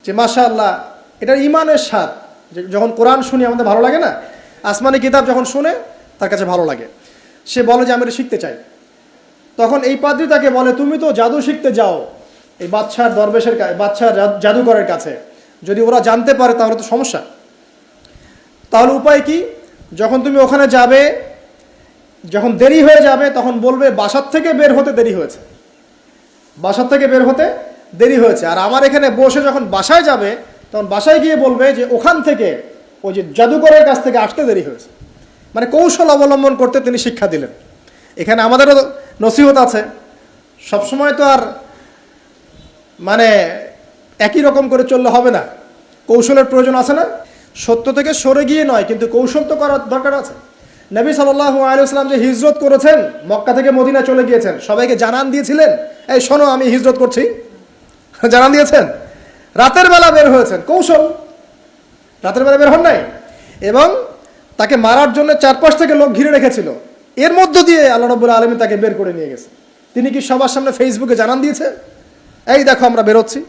যে মাশাআল্লাহ এটা ঈমানের স্বাদ। যখন কোরআন শুনি আমাদের ভালো লাগে না, আসমানি কিতাব যখন শুনে তার কাছে ভালো লাগে। সে বলে যে আমি এটা শিখতে চাই। তখন এই পাদ্রী তাকে বলে তুমি তো জাদু শিখতে যাও এই বাদশার দরবেশের বাদশার জাদুকরের কাছে, যদি ওরা জানতে পারে তাহলে তো সমস্যা। তাহলে উপায় কি? যখন তুমি ওখানে যাবে, যখন দেরি হয়ে যাবে তখন বলবে বাসার থেকে বের হতে দেরি হয়েছে, বাসার থেকে বের হতে দেরি হয়েছে। আর আমার এখানে বসে যখন বাসায় যাবে তখন বাসায় গিয়ে বলবে যে ওখান থেকে ওই যে জাদুকরের কাছ থেকে আসতে দেরি হয়েছে। মানে কৌশল অবলম্বন করতে তিনি শিক্ষা দিলেন। এখানে আমাদেরও নসিহত আছে, সবসময় তো আর মানে একই রকম করে চললে হবে না, কৌশলের প্রয়োজন আছে না? সত্য থেকে সরে গিয়ে নয়, কিন্তু কৌশল তো করার দরকার আছে। নবী সাল্লাল্লাহু আলাইহি ওয়াসাল্লাম যে হিজরত করেছেন, মক্কা থেকে মদিনা চলে গিয়েছেন, সবাইকে জানান দিয়েছিলেন এই শোনো আমি হিজরত করছি, জানান দিয়েছেন। রাতের বেলা বের হয়েছেন, কৌশল, রাতের বেলা বের হন নাই। এবং তাকে মারার জন্য চারপাশ থেকে লোক ঘিরে রেখেছিল, এর মধ্য দিয়ে আল্লাহ রাব্বুল আলামিন তাকে বের করে নিয়ে গেছে। তিনি কি সবার সামনে ফেসবুকে জানান দিয়েছে এই দেখো আমরা বেরোচ্ছি?